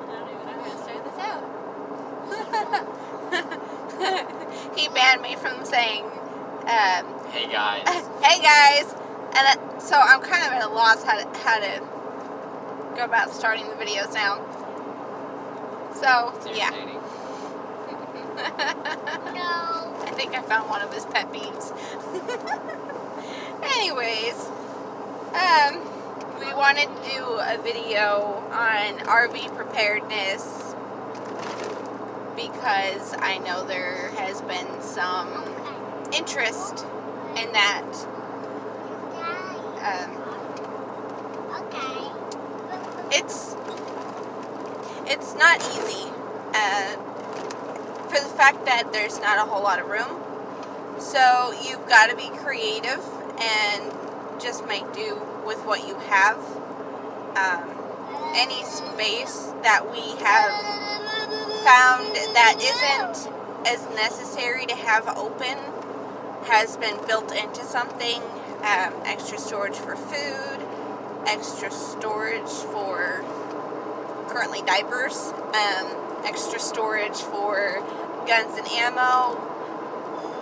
don't even know how to start this out. He banned me from saying, hey guys. hey guys. And so I'm kind of at a loss how to go about starting the videos now. So, yeah. No. I think I found one of his pet peeves. Anyways, we wanted to do a video on RV preparedness because I know there has been some interest in that. It's not easy for the fact that there's not a whole lot of room. So you've got to be creative and just make do with what you have. Any space that we have found that isn't as necessary to have open has been built into something. Extra storage for food, extra storage for currently diapers, extra storage for guns and ammo,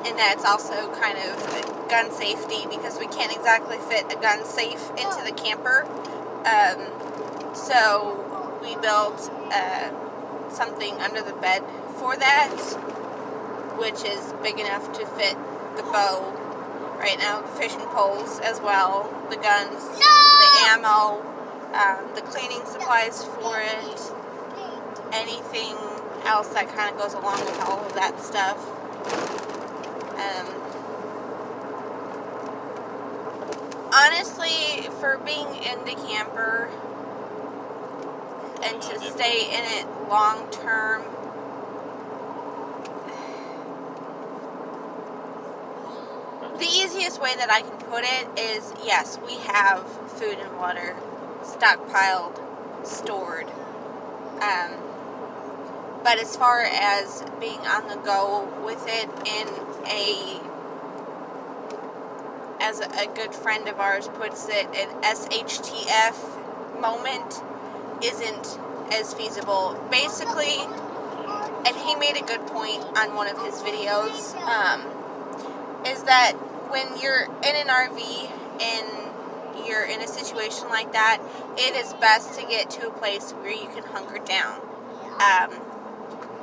and that's also kind of gun safety because we can't exactly fit a gun safe into the camper. So we built something under the bed for that, which is big enough to fit the bow. Right now, the fishing poles as well, the guns, the ammo, the cleaning supplies for it, anything else that kind of goes along with all of that stuff. Honestly, for being in the camper and to stay in it long term, the easiest way that I can put it is, yes, we have food and water stockpiled, stored. But as far as being on the go with it as a good friend of ours puts it, an SHTF moment isn't as feasible. Basically, and he made a good point on one of his videos, is that when you're in an RV and you're in a situation like that, it is best to get to a place where you can hunker down.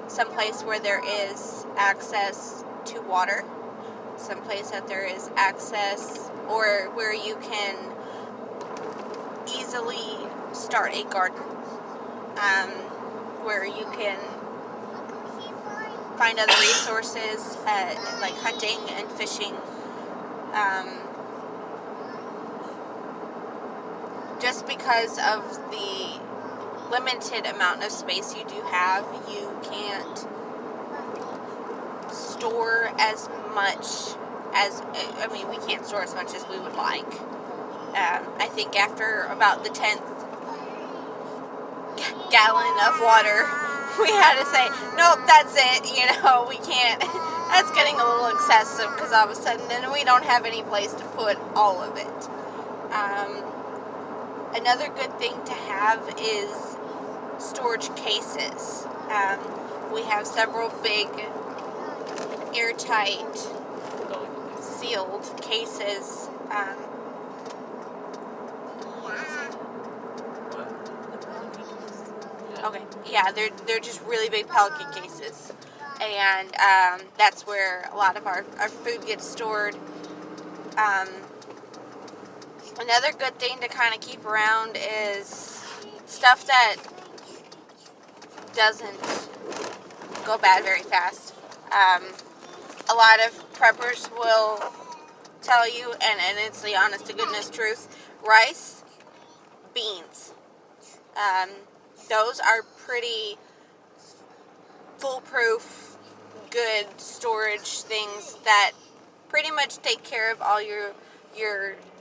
Someplace where there is access to water, someplace that there is access, or where you can easily start a garden, where you can find other resources, like hunting and fishing. Just because of the limited amount of space you do have, you can't store as much as, we can't store as much as we would like. I think after about the 10th gallon of water, we had to say, nope, that's it, we can't. That's getting a little excessive because all of a sudden then we don't have any place to put all of it. Another good thing to have is storage cases. We have several big airtight sealed cases. Okay, yeah, they're just really big Pelican cases, and that's where a lot of our food gets stored. Another good thing to kind of keep around is stuff that doesn't go bad very fast. A lot of preppers will tell you, and it's the honest to goodness truth, rice, beans. Those are pretty foolproof, good storage things that pretty much take care of all your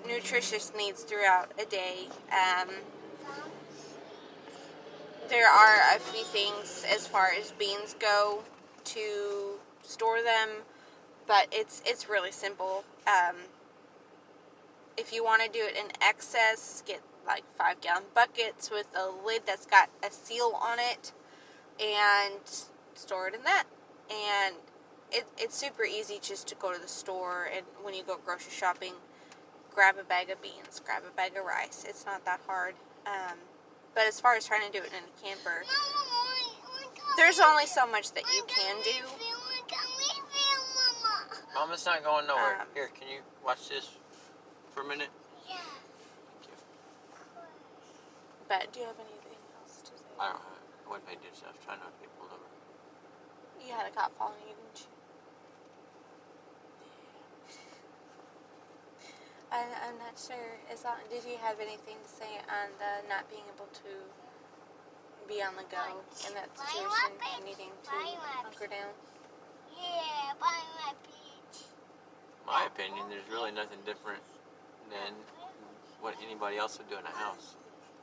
nutritious needs throughout a day. There are a few things as far as beans go to store them, but it's really simple. If you want to do it in excess, get like 5-gallon buckets with a lid that's got a seal on it, and store it in that. And it's super easy just to go to the store, and when you go grocery shopping, grab a bag of beans, grab a bag of rice. It's not that hard. But as far as trying to do it in a camper, there's only so much that you can do. Mama's not going nowhere. Here, can you watch this for a minute? Yeah. Thank you. But do you have anything else to say? I don't have. I wouldn't pay attention. I was trying not to get pulled over. You had a cop following you, didn't you? I'm not sure. Did you have anything to say on the not being able to be on the go in that situation, needing to hunker down? Yeah, by my beach. My opinion, there's really nothing different than what anybody else would do in a house.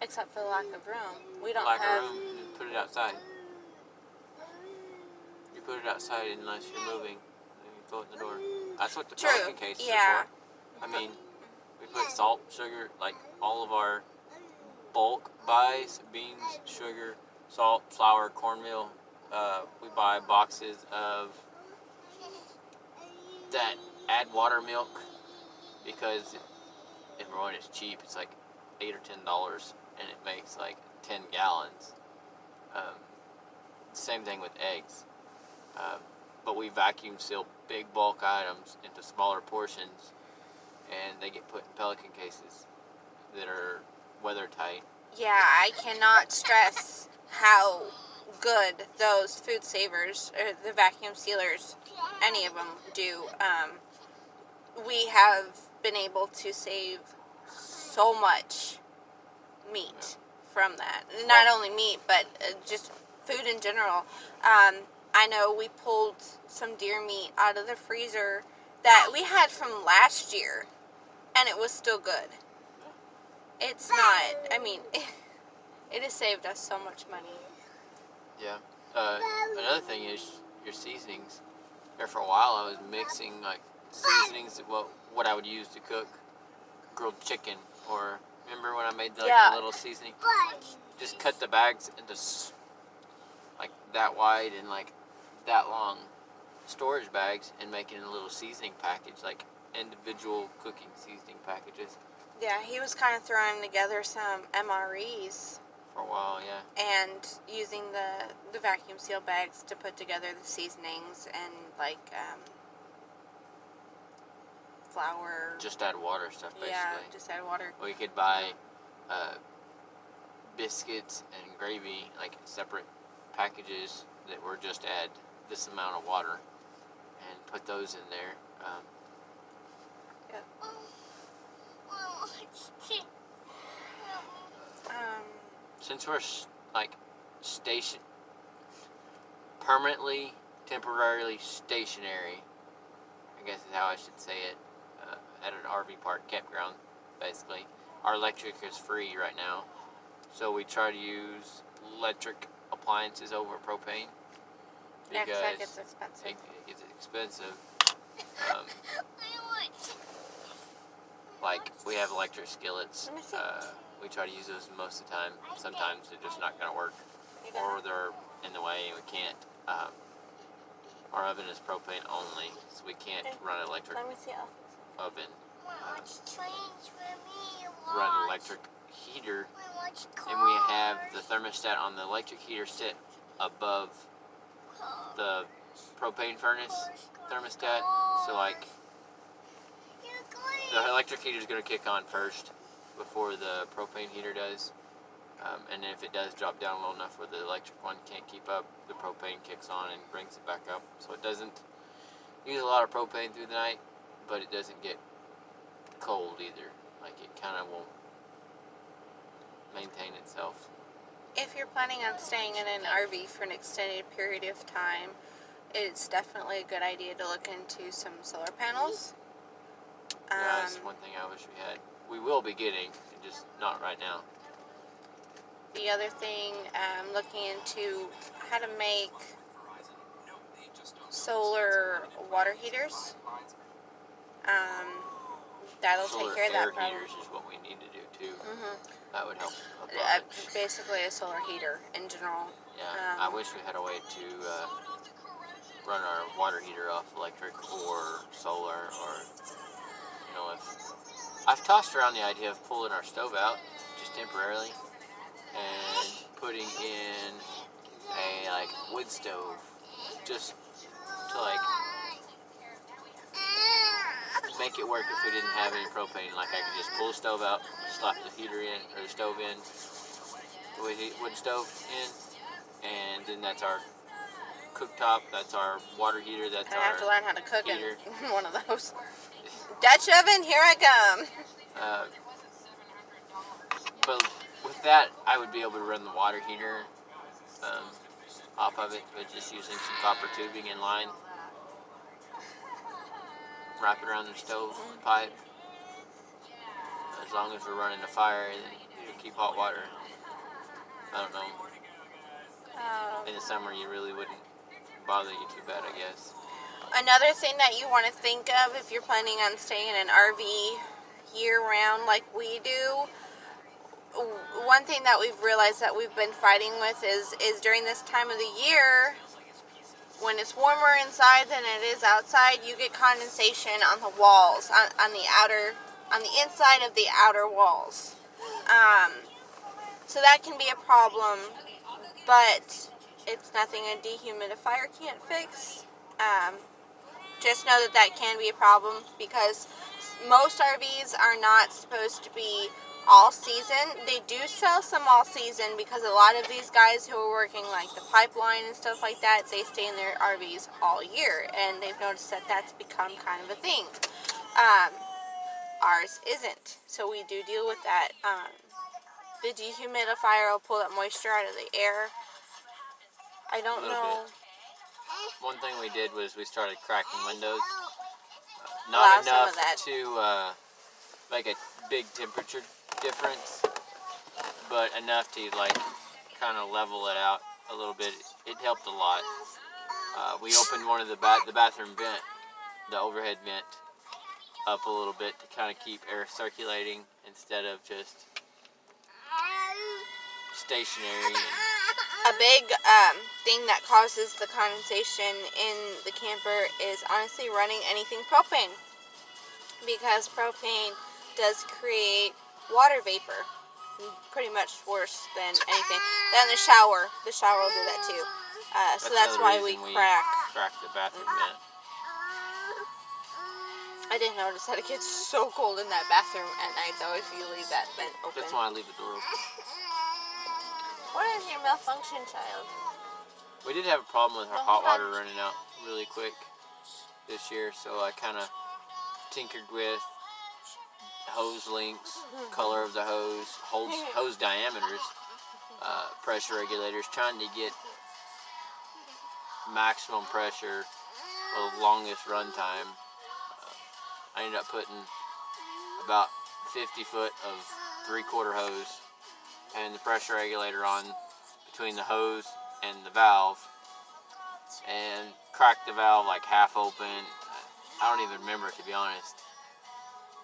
Except for the lack of room. We don't Lack have... of room, you put it outside. You put it outside unless you're moving, and you throw it in the door. That's what the pelican case is for. I mean, we put salt, sugar, like all of our bulk buys, beans, sugar, salt, flour, cornmeal. We buy boxes of that add water milk because number one, it's cheap. It's like $8 or $10, and it makes like 10 gallons. Same thing with eggs. But we vacuum seal big bulk items into smaller portions, and they get put in pelican cases that are weather tight. Yeah, I cannot stress how good those food savers, or the vacuum sealers, any of them do. We have been able to save so much meat from that. Not only meat, but just food in general. I know we pulled some deer meat out of the freezer that we had from last year, and it was still good. It's not, I mean, it has saved us so much money. Yeah. Another thing is your seasonings. There for a while I was mixing like seasonings, what I would use to cook grilled chicken, or remember when I made the little seasoning? Just cut the bags into like that wide and like that long storage bags and making a little seasoning package, like individual cooking seasoning packages. Yeah, he was kind of throwing together some MREs. For a while, yeah. And using the vacuum seal bags to put together the seasonings and like flour. Just add water stuff, basically. Yeah, just add water. We could buy biscuits and gravy, like separate packages that were just add this amount of water and put those in there. Yeah. Since we're like permanently, temporarily stationary, I guess is how I should say it, at an RV park campground, basically. Our electric is free right now, so we try to use electric appliances over propane. Yeah, because that gets expensive. It gets expensive. Like, we have electric skillets. We try to use those most of the time. Sometimes they're just not going to work, or they're in the way and we can't. Our oven is propane only, so we can't run an electric oven. Run an electric heater, and we have the thermostat on the electric heater set above the propane furnace thermostat. So like, the electric heater is going to kick on first before the propane heater does, and then if it does drop down low enough where the electric one can't keep up, the propane kicks on and brings it back up. So it doesn't use a lot of propane through the night, but it doesn't get cold either. Like, it kind of won't maintain itself. If you're planning on staying in an RV for an extended period of time, it's definitely a good idea to look into some solar panels. Yeah, that's one thing I wish we had. We will be getting, just not right now. The other thing, looking into how to make solar water heaters. That'll solar take care of air that problem. heaters is what we need to do too. Mm-hmm. That would help a bunch. Basically a solar heater in general. Yeah, I wish we had a way to run our water heater off electric or solar, or if I've tossed around the idea of pulling our stove out just temporarily and putting in a wood stove just to make it work if we didn't have any propane. Like I could just pull the stove out, slap the heater in or the stove in, the wood stove in, and then that's our cooktop, that's our water heater, that's I our have to learn how to cook heater. in one of those. Dutch oven, here I come. But with that, I would be able to run the water heater off of it, but just using some copper tubing in line, wrap it around the stove pipe. As long as we're running the fire, then it'll keep hot water. I don't know. In the summer, you really wouldn't bother you too bad, I guess. Another thing that you want to think of if you're planning on staying in an RV year-round like we do, one thing that we've realized that we've been fighting with is during this time of the year, when it's warmer inside than it is outside, you get condensation on the walls, on the inside of the outer walls. So that can be a problem, but it's nothing a dehumidifier can't fix. Just know that can be a problem because most RVs are not supposed to be all season. They do sell some all season because a lot of these guys who are working like the pipeline and stuff like that, they stay in their RVs all year, and they've noticed that that's become kind of a thing. Ours isn't, so we do deal with that. The dehumidifier will pull that moisture out of the air. I don't know. Bit. One thing we did was we started cracking windows. Allow Not some of enough that. to make a big temperature difference, but enough to kind of level it out a little bit. It helped a lot. We opened one of the bathroom vent, the overhead vent, up a little bit to kind of keep air circulating instead of just stationary. A big thing that causes the condensation in the camper is honestly running anything propane, because propane does create water vapor, pretty much worse than anything. Then the shower will do that too. So that's why we crack the bathroom vent. I didn't notice that it gets so cold in that bathroom at night though if you leave that vent open. That's why I leave the door open. What is your malfunction, child? We did have a problem with our hot water running out really quick this year, so I kind of tinkered with hose lengths, color of the hose diameters, pressure regulators, trying to get maximum pressure for the longest run time. I ended up putting about 50 foot of 3/4 hose and the pressure regulator on between the hose and the valve, and cracked the valve like half open. I don't even remember it, to be honest,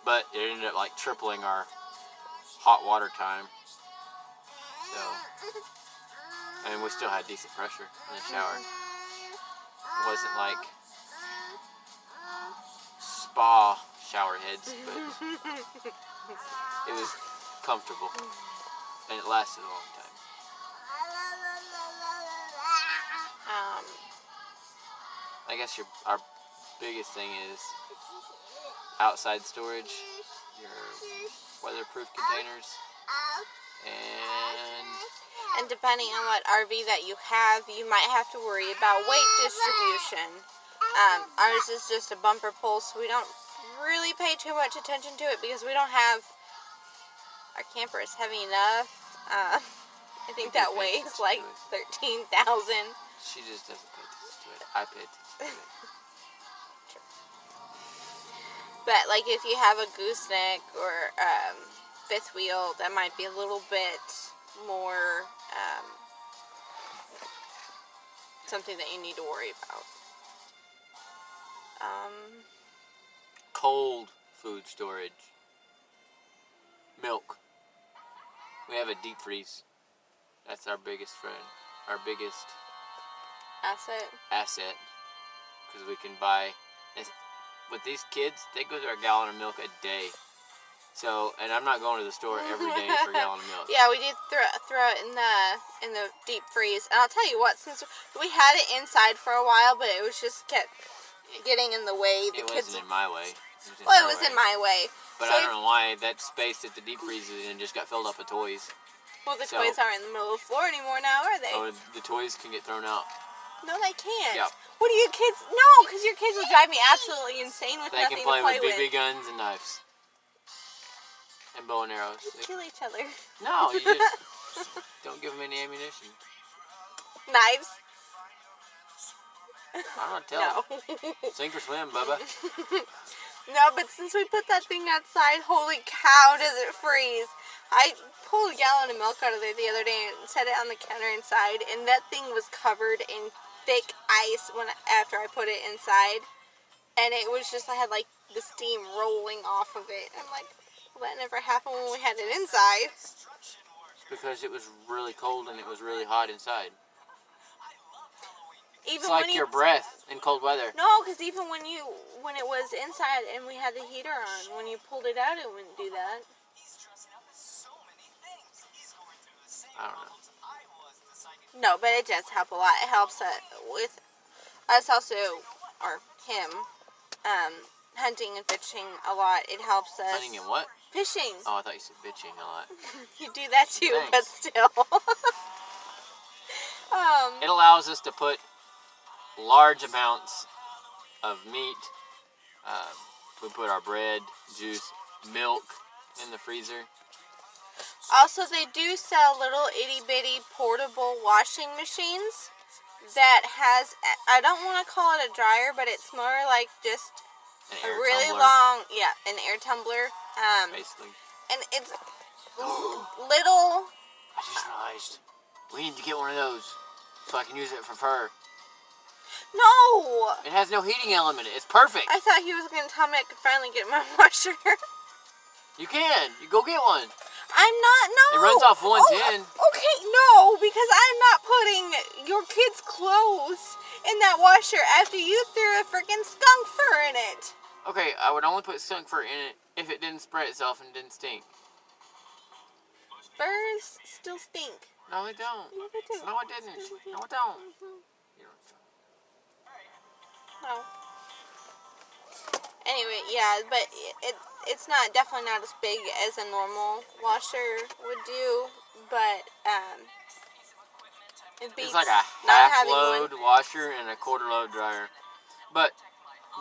but it ended up tripling our hot water time. So, and we still had decent pressure in the shower. It wasn't like spa shower heads, but it was comfortable and it lasted a long time. I guess our biggest thing is outside storage, your weatherproof containers, and depending on what RV that you have, you might have to worry about weight distribution. Ours is just a bumper pull, so we don't really pay too much attention to it because we don't have, our camper is heavy enough. I think that weighs like 13,000. She just doesn't pay attention to it. I pay attention to it. But if you have a gooseneck or fifth wheel, that might be a little bit more something that you need to worry about. Cold food storage. Milk. We have a deep freeze. That's our biggest friend. Our biggest asset. Because we can buy... With these kids, they go through a gallon of milk a day. So, and I'm not going to the store every day for a gallon of milk. Yeah, we did throw it in the deep freeze. And I'll tell you what, since we had it inside for a while, but it was just kept getting in the way. It wasn't in my way. It was in my way. But so I don't know why that space that the deep freeze is in just got filled up with toys. Well, the toys aren't in the middle of the floor anymore now, are they? Oh, the toys can get thrown out. No, they can't. Yeah. What do you kids? No, because your kids will drive me absolutely insane with nothing to play with. They can play with BB guns and knives. And bow and arrows. They kill each other. No, you just don't give them any ammunition. Knives? I'm not telling. No. Sink or swim, Bubba. No, but since we put that thing outside, holy cow, does it freeze. I pulled a gallon of milk out of there the other day and set it on the counter inside, and that thing was covered in thick ice after I put it inside. And it was just, I had like the steam rolling off of it. I'm like, well, that never happened when we had it inside. It's because it was really cold and it was really hot inside. It's like your breath in cold weather. No, because even when it was inside and we had the heater on, when you pulled it out, it wouldn't do that. I don't know. No, but it does help a lot. It helps with us also, or him, hunting and fishing a lot. It helps us. Hunting and what? Fishing. Oh, I thought you said bitching a lot. You do that too, Thanks. but still. It allows us to put large amounts of meat. We put our bread, juice, milk in the freezer. Also, they do sell little itty-bitty portable washing machines that has, I don't want to call it a dryer, but it's more like just a really long, an air tumbler. Basically. And it's little. I just realized we need to get one of those so I can use it for fur. No! It has no heating element. It's perfect. I thought he was going to tell me I could finally get my washer. You can. You go get one. I'm not, no. It runs off 110. Okay, no, because I'm not putting your kids' clothes in that washer after you threw a freaking skunk fur in it. Okay, I would only put skunk fur in it if it didn't spread itself and didn't stink. Furs still stink. No, they don't. No, they do. No, it didn't. No, it don't. You don't. No. Anyway, yeah, but it's definitely not as big as a normal washer would do, but it beats it's like a half-load washer and a quarter-load dryer, but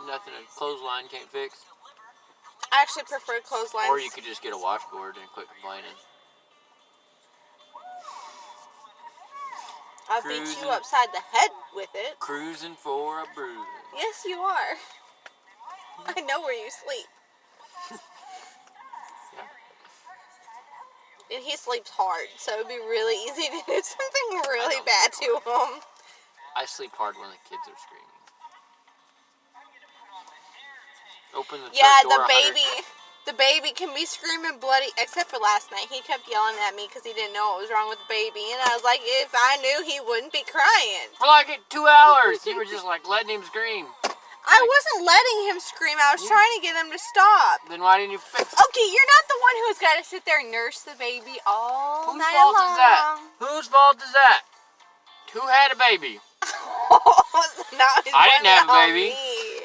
nothing a clothesline can't fix. I actually prefer clotheslines. Or you could just get a washboard and quit complaining. I'll beat you upside the head with it. Cruising for a bruise. Yes, you are. I know where you sleep. Yeah. And he sleeps hard, so it'd be really easy to do something really bad to him. I sleep hard when the kids are screaming. Open the door, the baby can be screaming bloody, except for last night. He kept yelling at me because he didn't know what was wrong with the baby. And I was like, if I knew, he wouldn't be crying. For like 2 hours, you were just like letting him scream. I wasn't letting him scream. I was trying to get him to stop. Then why didn't you fix it? Okay, you're not the one who's got to sit there and nurse the baby all Whose night fault long. is that? Whose fault is that? Who had a baby? I didn't have a baby. Me.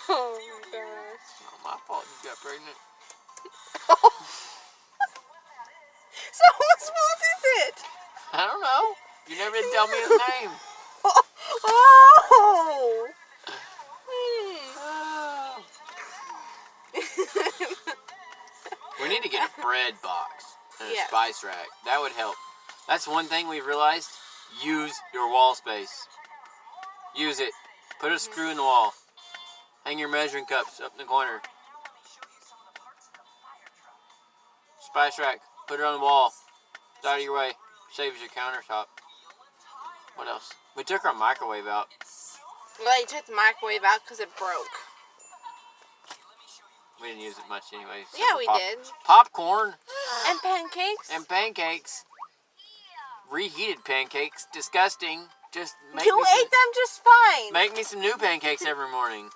Oh my gosh. It's not my fault you got pregnant. So whose fault is it? I don't know. You never did tell me his name. Oh! We need to get a bread box and a Yeah. spice rack. That would help. That's one thing we've realized. Use your wall space. Use it. Put a screw in the wall. Hang your measuring cups up in the corner. Spice rack. Put it on the wall. It's out of your way. Saves your countertop. What else? We took our microwave out. Well, you took the microwave out because it broke. We didn't use it much anyway. Yeah, we did. Popcorn. And pancakes. And pancakes. Reheated pancakes. Disgusting. Just make you me ate them just fine. Make me some new pancakes every morning.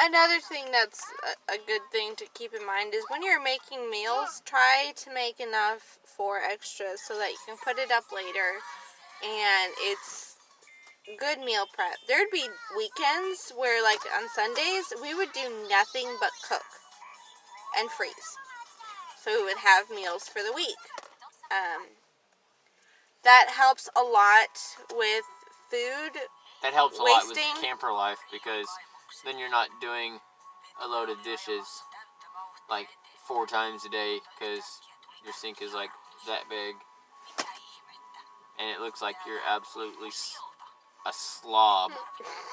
Another thing that's a good thing to keep in mind is when you're making meals, try to make enough for extras so that you can put it up later and it's good meal prep. There'd be weekends where, like on Sundays, we would do nothing but cook and freeze. So we would have meals for the week. That helps a lot with food. That helps a lot with wasting. camper life because then you're not doing a load of dishes like 4 times a day because your sink is like that big and it looks like you're absolutely a slob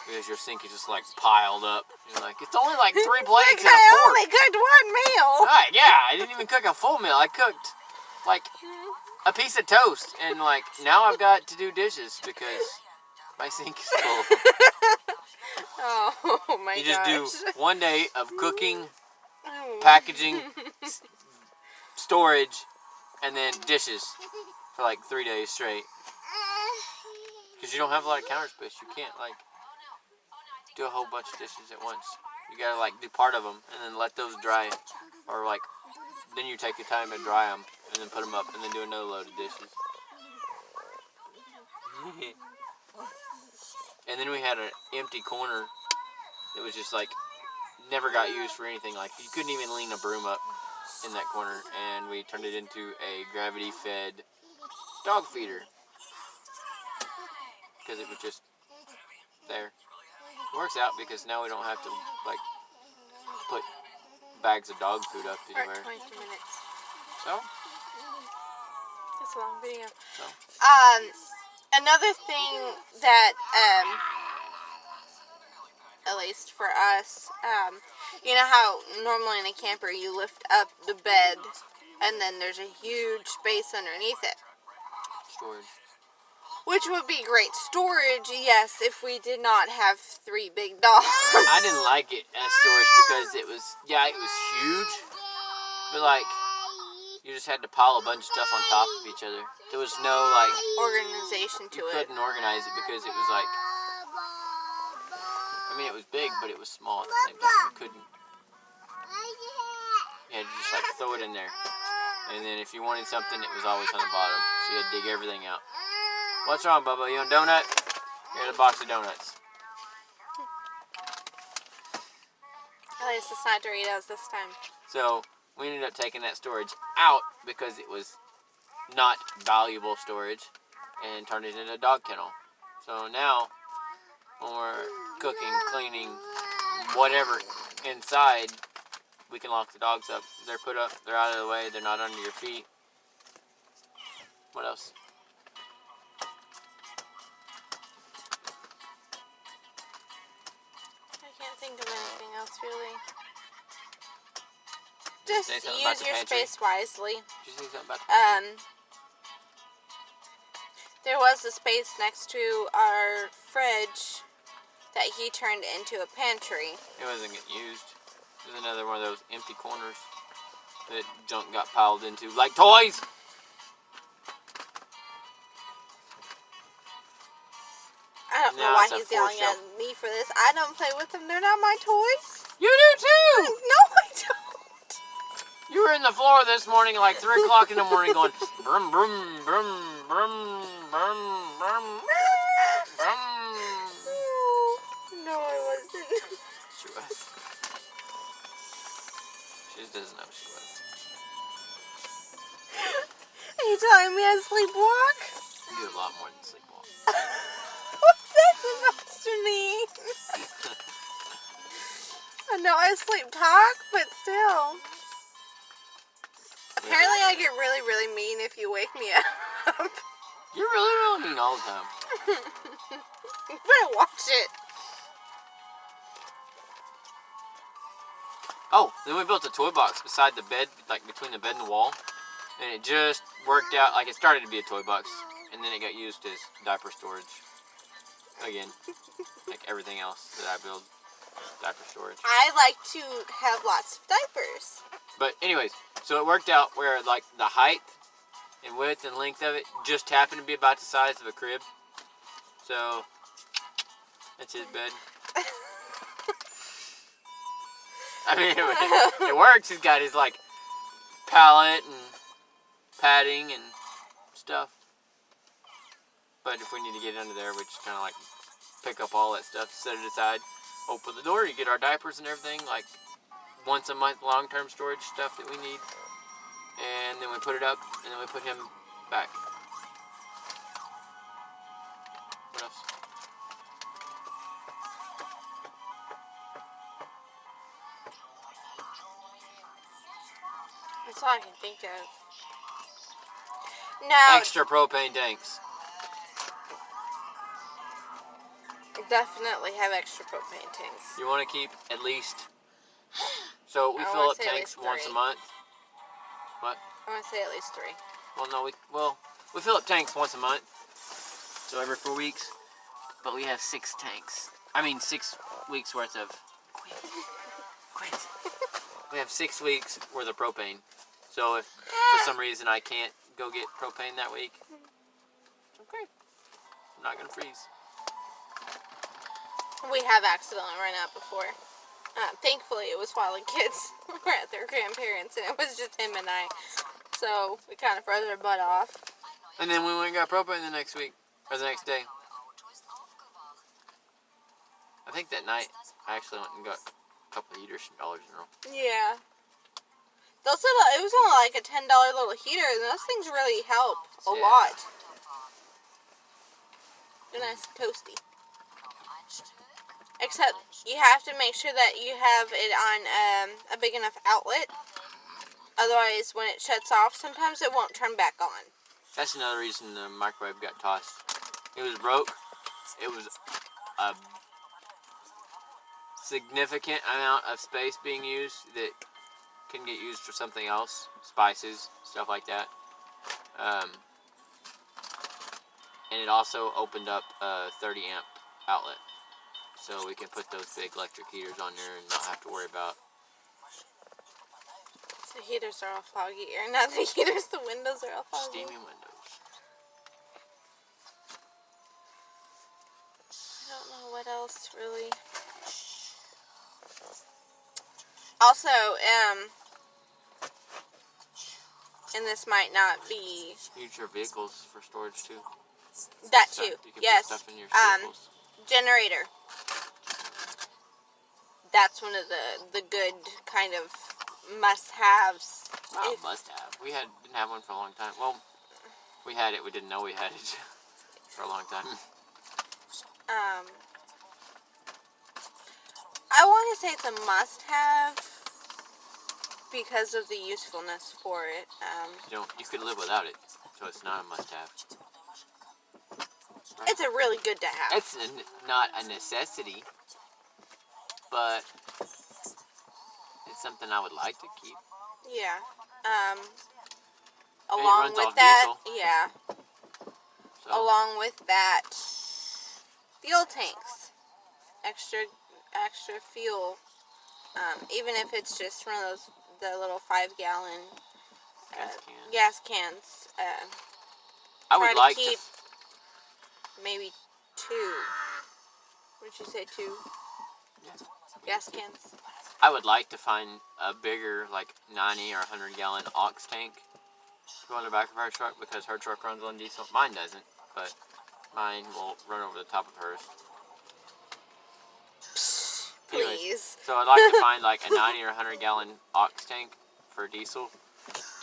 because your sink is just like piled up. You're like, it's only like 3 plates and a I fork. only cooked one meal. Right, yeah, I didn't even cook a full meal. I cooked like a piece of toast and like now I've got to do dishes because my sink is full. Oh my gosh. You just do one day of cooking, packaging, storage, and then dishes for like 3 days straight. Because you don't have a lot of counter space. You can't like do a whole bunch of dishes at once. You gotta like do part of them and then let those dry. Or like, then you take your time and dry them and then put them up and then do another load of dishes. And then we had an empty corner that was just like never got used for anything. Like you couldn't even lean a broom up in that corner, and we turned it into a gravity-fed dog feeder because it was just there. It works out because now we don't have to like put bags of dog food up Or anywhere. 22 minutes. So That's a long video. So. Another thing that, at least for us, you know how normally in a camper you lift up the bed and then there's a huge space underneath it. Storage. Which would be great storage, yes, if we did not have 3 big dogs. I didn't like it as storage because it was huge, but like, you just had to pile a bunch of stuff on top of each other. There was no, like... organization to it. You couldn't organize it because it was like... I mean, it was big, but it was small at the same time. You couldn't... You had to just, like, throw it in there. And then if you wanted something, it was always on the bottom. So you had to dig everything out. What's wrong, Bubba? You want a donut? Here's a box of donuts. At least it's not Doritos this time. So... we ended up taking that storage out because it was not valuable storage and turned it into a dog kennel. So now, when we're cooking, cleaning, whatever inside, we can lock the dogs up. They're put up, they're out of the way, they're not under your feet. What else? I can't think of anything else really. Just Say something use about the your pantry? space wisely. Did you say something about the pantry? There was a space next to our fridge that he turned into a pantry. It wasn't getting used. It was another one of those empty corners that junk got piled into, like toys! I don't know Now why it's a he's yelling four at me for this. I don't play with them. They're not my toys. You do too! No, I don't. You were in the floor this morning at like 3 o'clock in the morning going brum brum brum brum brum brum brum. No, I wasn't. She was. She just doesn't know she was. Are you telling me I sleepwalk? You do a lot more than sleepwalk. What's that supposed to mean? I know I sleep talk, but still. Apparently I get really, really mean if you wake me up. You're really mean all the time. You better watch it. Oh, then we built a toy box beside the bed, like between the bed and the wall. And it just worked out. Like, it started to be a toy box, and then it got used as diaper storage. Again, like everything else that I build, diaper storage. I like to have lots of diapers. But anyways, so it worked out where, like, the height and width and length of it just happened to be about the size of a crib. So that's his bed. I mean, it works. He's got his, like, pallet and padding and stuff. But if we need to get under there, we just kind of, like, pick up all that stuff, set it aside, open the door, you get our diapers and everything, like, once a month long-term storage stuff that we need. And then we put it up, and then we put him back. What else? That's all I can think of. No. Extra propane tanks. Definitely have extra propane tanks. You want to keep at least... So we I fill wanna up say at tanks least once a 3. month. What? I want to say at least 3. Well, no, we fill up tanks once a month. So every 4 weeks. But we have 6 tanks. I mean 6 weeks worth of... Quit. We have 6 weeks worth of propane. So if for some reason I can't go get propane that week, okay. I'm not going to freeze. We have accidentally run out before. Thankfully, it was while the kids were at their grandparents, and it was just him and I. So we kind of froze our butt off. And then we went and got propane the next week, or the next day. I think that night I actually went and got a couple of heaters from Dollar General. Yeah. Those little, it was only like a $10 little heater, and those things really help a lot. They're nice and toasty. Except you have to make sure that you have it on a big enough outlet. Otherwise, when it shuts off, sometimes it won't turn back on. That's another reason the microwave got tossed. It was broke. It was a significant amount of space being used that can get used for something else. Spices, stuff like that. And it also opened up a 30 amp outlet. So we can put those big electric heaters on there and not have to worry about... The heaters are all foggy. Or not the heaters, the windows are all foggy. steamy windows. I don't know what else, really. Also, and this might not be... Use your vehicles for storage too. That Stuff- too, you can yes. put stuff in your vehicles. Generator. That's one of the good kind of must-haves. Well, must have. We didn't have one for a long time. Well, we had it. We didn't know we had it for a long time. I want to say it's a must-have because of the usefulness for it. You could live without it, so it's not a must-have. Right? It's a really good to have. It's not a necessity, but it's something I would like to keep. Yeah. It Along runs with off that, diesel. yeah. So, Along with that, fuel tanks. Extra fuel. Even if it's just one of the little 5-gallon gas cans. I try would to like keep to. maybe 2. Would you say 2 gas cans? I would like to find a bigger, like 90 or 100-gallon aux tank to go on the back of our truck because her truck runs on diesel. Mine doesn't, but mine will run over the top of hers. Please. Anyways, so I'd like to find like a 90 or 100-gallon aux tank for diesel,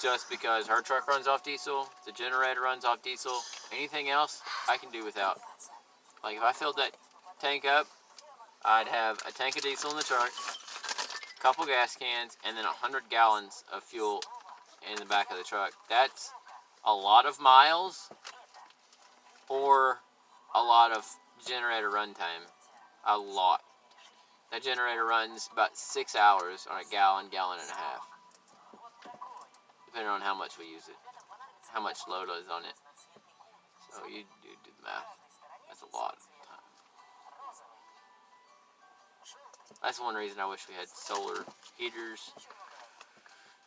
just because her truck runs off diesel, the generator runs off diesel. Anything else I can do without. Like if I filled that tank up, I'd have a tank of diesel in the truck, a couple gas cans, and then 100 gallons of fuel in the back of the truck. That's a lot of miles or a lot of generator runtime. A lot. That generator runs about 6 hours on a gallon and a half. depending on how much we use it, how much load is on it. So you do the math. That's a lot of time. That's one reason I wish we had solar heaters,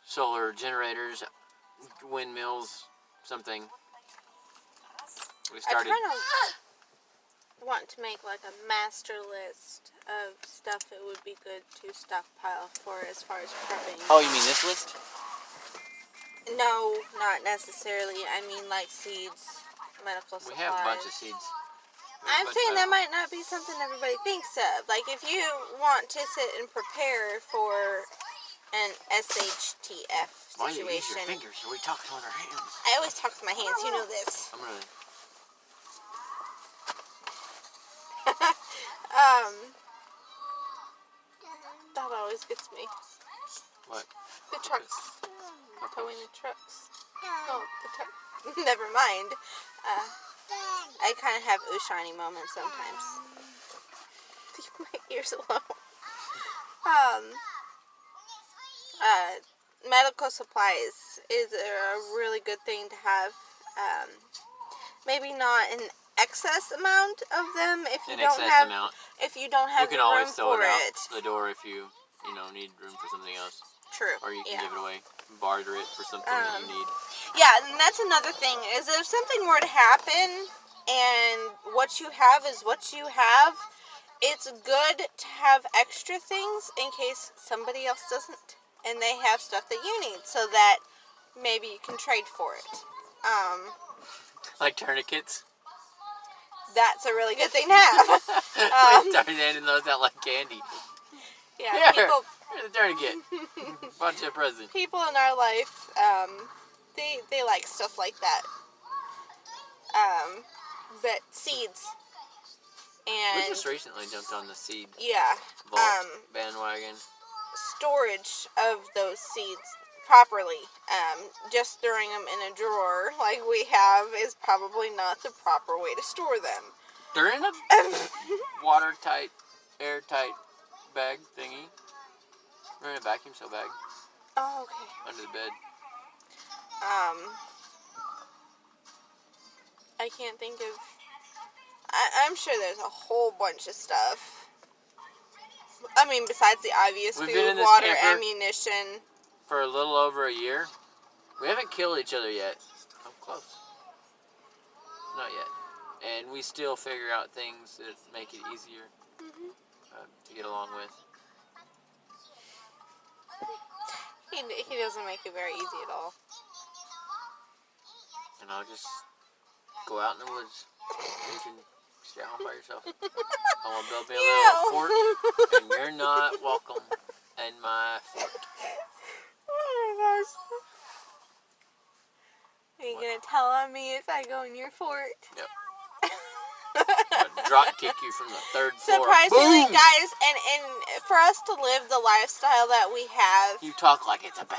solar generators, windmills, something. We started. I kind of want to make like a master list of stuff it would be good to stockpile for as far as prepping. Oh, you mean this list? No, not necessarily. I mean like seeds, medical supplies. We have a bunch of seeds. I'm saying that might not be something everybody thinks of. Like if you want to sit and prepare for an SHTF Why do you use situation. your fingers? Are we talking with our hands? I always talk with my hands. You know this. I'm gonna. That always gets me. What? The trucks. Okay. Towing the trucks. Oh, the truck. Never mind. I kind of have shiny moments sometimes. Leave my ears alone. Medical supplies is a really good thing to have. Maybe not an excess amount of them if you don't have amount. if you don't have You can the always room throw for it out it. the door if you need room for something else, True. or you can Yeah. give it away, barter it for something that you need. Yeah, and that's another thing, is if something were to happen and what you have is what you have, it's good to have extra things in case somebody else doesn't and they have stuff that you need, so that maybe you can trade for it. Like tourniquets. That's a really good thing to have. We started handing those out like candy. Yeah, Here's a tourniquet. Bunch of presents. people in our life, they like stuff like that. But seeds. And We just recently jumped on the seed yeah, vault bandwagon. storage of those seeds properly. Just throwing them in a drawer like we have is probably not the proper way to store them. They're in a watertight, airtight bag thingy. We're in a vacuum seal bag Oh, okay. under the bed. I can't think of. I'm sure there's a whole bunch of stuff. I mean, besides the obvious We've been food, in this water, camper ammunition. For a little over a year. We haven't killed each other yet. I'm close. Not yet. And we still figure out things that make it easier to get along with. He doesn't make it very easy at all. And I'll just go out in the woods. You can stay home by yourself. I want to build me a little fort, and you're not welcome in my fort. Oh my gosh. Are you going to tell on me if I go in your fort? Yep. Drop kick you from the third floor. Surprisingly, Boom! guys, and for us to live the lifestyle that we have, You talk like it's a bad